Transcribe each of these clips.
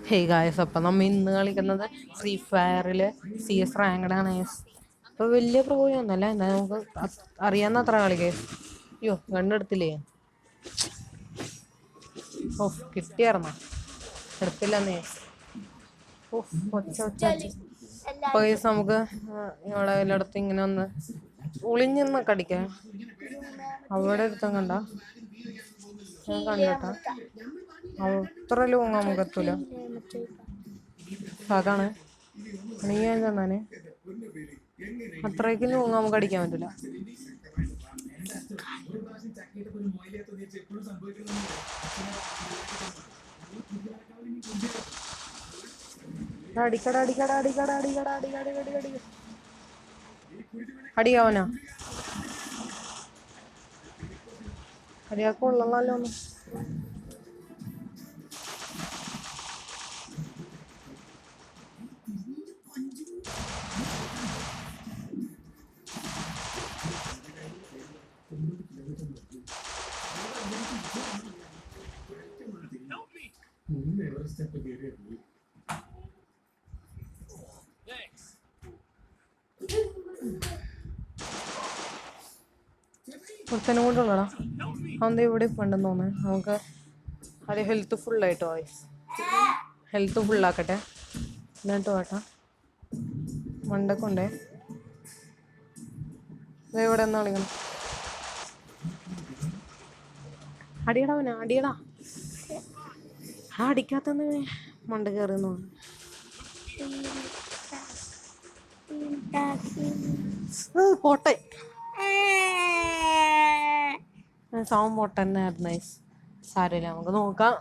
Hey guys, അപ്പം നമ്മൾ ഇന്ന് കളിക്കുന്നത് ഫ്രീ ഫയറിൽ CS റാങ്ക്ഡാണ്. അപ്പോൾ വലിയ പ്രോയൊന്നുമല്ല, എന്നാൽ നമുക്ക് അറിയാവുന്ന അത്ര കളി ഗൈസ്. അയ്യോ കണ്ടെടുത്തില്ലേ? ഓഫ് കിട്ടിയായിരുന്നോ? എടുത്തില്ലെന്നേ. ഓഫ് ഒച്ച ഒച്ച ഒച്ച. അപ്പോൾ ഗൈസ് നമുക്ക് ഇവിടെ എല്ലായിടത്തും ഇങ്ങനെ ഒന്ന് ഒളിഞ്ഞൊന്നൊക്കെ അടിക്കാം. അവിടെ എടുത്തും കണ്ട ഞാൻ കണ്ടോട്ടാ, അത്ര ലോങ് നമുക്ക് എത്തൂല. അതാണ് നീ ഞാൻ ചെന്നാന് അത്രയ്ക്ക് ലോങ് നമുക്ക് അടിക്കാൻ പറ്റില്ല. അടിക്കട അടിക്കട അടിക്കട അടിക്കട അടിക്കട അടിക്കട അടിയാവനാ അടിയാക്കുള്ളല്ലോ ഒന്ന്. ഒരുത്തനും കൊണ്ടുള്ളടാ അതെന്താ ഇവിടെ ഉണ്ടെന്ന് തോന്നുന്നത്. നമുക്ക് അത് ഹെൽത്ത് ഫുള്ളായിട്ടോ വോയിസ് ഹെൽത്ത് ഫുള്ളാക്കട്ടെ എന്നിട്ട് വേട്ടാ മണ്ടക്കൊണ്ടേ ഇവിടെ എന്നാ കളിക്കണം. അടിയടാ അവനാ അടിയടാ. അടിക്കാത്തന്ന് മണ്ട കയറുന്നു. പോട്ടെ സൗണ്ട് പൊട്ടന്നായിരുന്നു നൈസ്. സാരമില്ല, നമുക്ക് നോക്കാം.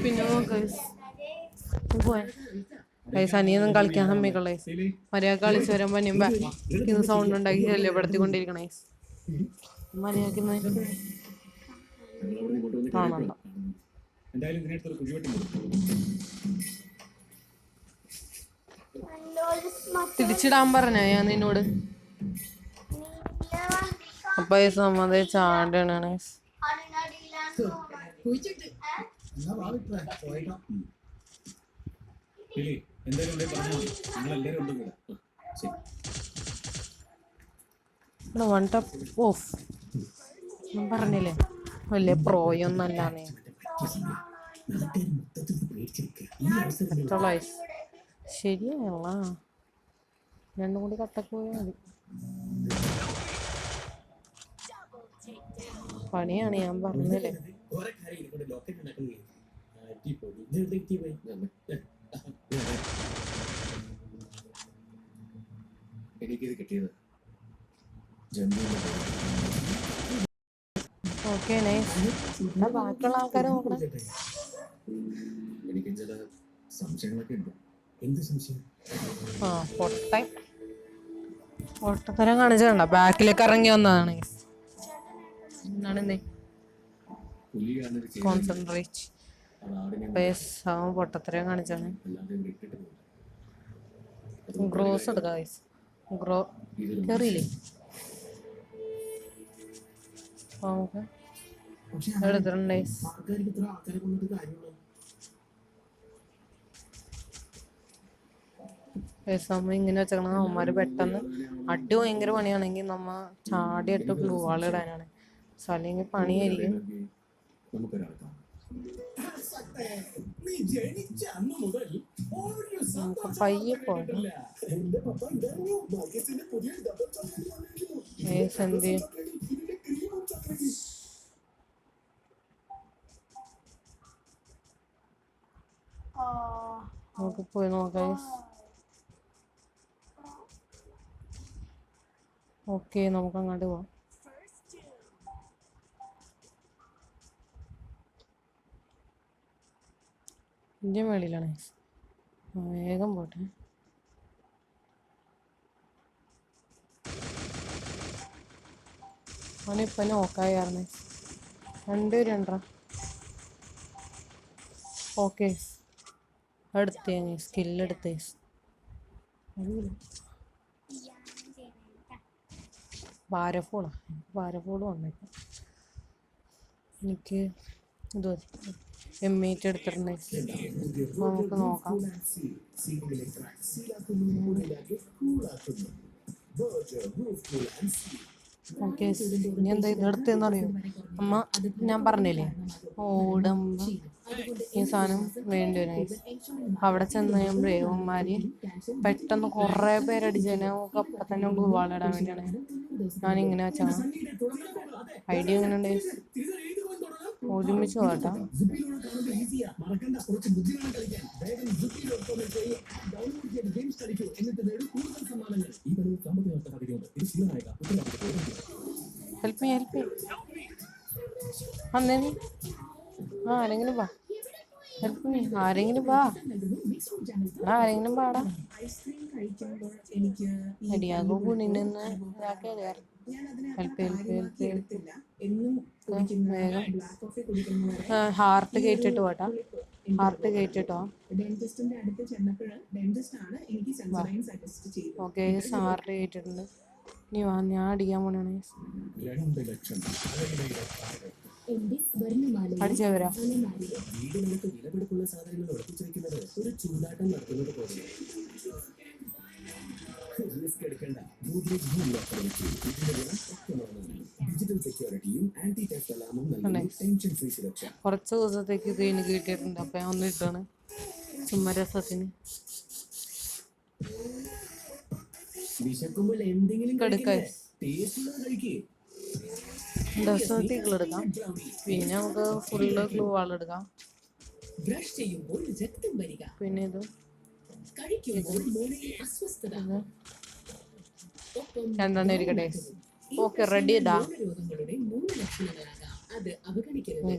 പിന്നെ നോക്കാം അനിയൊന്നും കളിക്കാൻ സമ്മതിക്കുള്ള മര്യാദ കളിച്ച് വരുമ്പോ നിമ്പ ഇത് സൗണ്ട് ഉണ്ടാക്കി ശല്യപ്പെടുത്തിക്കൊണ്ടിരിക്കണേ. മര്യാദക്ക് കാണണ്ട. തിരിച്ചിടാൻ പറഞ്ഞ ഞാൻ നിന്നോട്. അപ്പൊ ഈ സമ്മതി ചാടാണ്. വൺ ടപ്പ് ഓഫ് ഞാൻ പറഞ്ഞില്ലേ വലിയ പ്രോയൊന്നല്ലാന്നേ. ശരിയല്ല, രണ്ടും കൂടി കട്ടക്ക് പോയാൽ മതി. പണിയാണ് ഞാൻ പറഞ്ഞില്ലേ. Okay nice. ബാക്കിയുള്ള ആൾക്കാരെ നോക്കണം. ആ പൊട്ടത്തരം കാണിച്ചു കണ്ട ബാക്കിലേക്ക് ഇറങ്ങി വന്നതാണ്. എന്നാണെന്നേ കോൺസെൻട്രേറ്റ് പൊട്ടത്തരം കാണിച്ചാണ്. ഗ്രോസ് എടുക്കാം. ഗ്രോ കയറിയില്ലേ? നമുക്ക് എടുത്തിട്ടുണ്ടേ. നമ്മ ഇങ്ങനെ വെച്ചേക്കണ അവന്മാര് പെട്ടെന്ന് അടി ഭയങ്കര പണിയാണെങ്കിൽ നമ്മ ചാടിയിട്ട് ഗ്ലൂ വാൾ ഇടാനാണ്. അല്ലെങ്കിൽ പണിയായിരിക്കും. നമുക്ക് പയ്യെ പോകാം. നമുക്ക് പോയി നോക്കാം. ഓക്കെ നമുക്ക് അങ്ങോട്ട് പോവാം. ഇതിൻ്റെ മേളിലാണ്. വേഗം പോട്ടെ. അവനിപ്പം നോക്കായിരുന്നു. രണ്ടുപേരുണ്ടാ. ഓക്കെ എടുത്തേ സ്കില്ലെടുത്തേ. ഭാരഫോള് വന്നേക്കാം. എനിക്ക് ഇത് M8 എടുത്തിട്ടുണ്ട്. അപ്പോൾ നമുക്ക് നോക്കാം. ഓക്കെ, ഇനി എന്താ ഇതെടുത്തെന്ന് അറിയോ അമ്മ? ഞാൻ പറഞ്ഞില്ലേ ഓടുമ്പോ ഈ സാധനം വേണ്ടി വരും. അവിടെ ചെന്ന് കഴിയുമ്പോഴേ ഉമ്മാര് പെട്ടെന്ന് കുറേ പേരടിച്ചതിനെ നമുക്ക് അപ്പം തന്നെ വാളിടാൻ വേണ്ടിയാണ് ഞാനിങ്ങനെ വെച്ചാണ്. ഐഡിയ എങ്ങനെ ഉണ്ട്? ഒരുമിച്ച് പോകട്ടോ. ഹെൽപ്പ് മീ അന്നേ നീ ആരെങ്കിലും വാ. ഹെൽപ്പ് മീ ആരെങ്കിലും വാ. ആരെങ്കിലും പാടാ. അടിയാകോ കുണിന്ന് ഇതാക്കിയ ഹെൽപ്പ് വേഗം ഹാർട്ട് കയറ്റിട്ട് പോട്ടാ. ഹാർട്ട് കയറ്റിട്ടോ. ഓക്കെ, ഹാർട്ട് കയറ്റിട്ടുണ്ട്. നീ വാ, ഞാൻ അടിക്കാൻ പോണാണ്. അടിച്ചാ വരാ. കുറച്ച് ദിവസത്തേക്ക് ഇത് എനിക്ക് കിട്ടിയിട്ടുണ്ട്. അപ്പൊ ഞാൻ ഒന്ന് ഇട്ടാണ് ചുമ്മാ രസത്തിന്. ഡെസേർട്ടുകൾ എടുക്കാം. പിന്നെ നമുക്ക് ഫുള്ള് ഗ്ലൂ വാൾ എടുക്കാം. പിന്നെ ഇത് രണ്ടെണ്ണം ഇരിക്കട്ടെ. ഓക്കെ, റെഡി ഇതാ.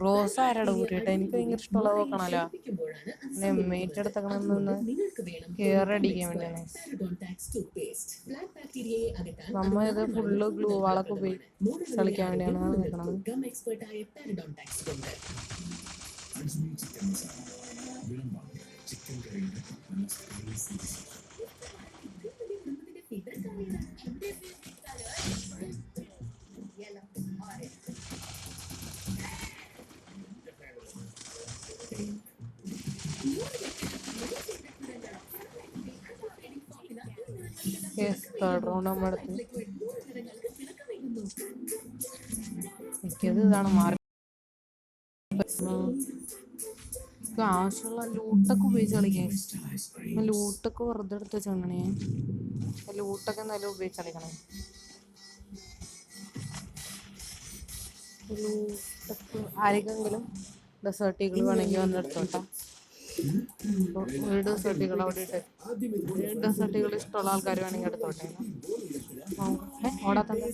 ഗ്ലോസ് ആരാടെ കൂട്ടിയിട്ട് എനിക്ക് ഭയങ്കര ഇഷ്ടമുള്ള നോക്കണല്ലോ. M8 എടുത്തക്കണമെന്ന് കെയർ അടിക്കാൻ വേണ്ടിയാണ്. നമ്മ ഇത് ഫുള്ള് ഗ്ലൂ വാളൊക്കെ ഉപയോഗിച്ച് കളിക്കാൻ വേണ്ടിയാണ് നിൽക്കണത്. എനിക്കത് ഇതാണ് മാറി. ആവശ്യമുള്ള ലൂട്ടൊക്കെ ഉപയോഗിച്ച് കളിക്കാം. ലൂട്ടൊക്കെ വെറുതെ എടുത്ത് വെച്ചോണേ. ലൂട്ടൊക്കെ എന്തായാലും ഉപയോഗിച്ച് കളിക്കണം. ലൂട്ടൊക്കെ ആരെങ്കിലും ഡെസേർട്ടുകൾ വേണമെങ്കിൽ വന്നെടുത്തോട്ടാ. ഒരു ഡെസേർട്ടുകൾ അവിടെ ഇട്ട് ഡെസേർട്ടുകൾ ഇഷ്ടമുള്ള ആൾക്കാർ വേണമെങ്കിൽ എടുത്തോട്ടെ. ഓടാത്തണ്ട.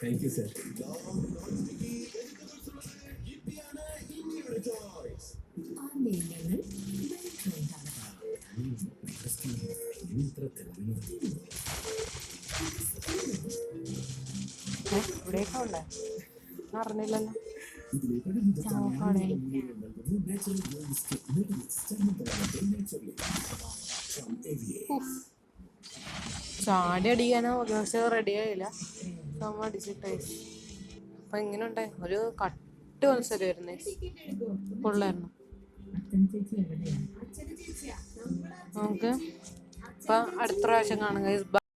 Thank you, sir. ഇവിടെയൊക്കെ ഉണ്ട് അറിഞ്ഞില്ലല്ലോ. ചാടി അടിക്കാനോ പക്ഷെ റെഡി ആയില്ല. നമ്മ അടിച്ചിട്ടേ. അപ്പൊ ഇങ്ങനെ ഉണ്ടായി ഒരു കട്ട് മത്സരമായിരുന്നേ. കൊള്ളായിരുന്നു. നമുക്ക് ഇപ്പൊ അടുത്ത പ്രാവശ്യം കാണുക.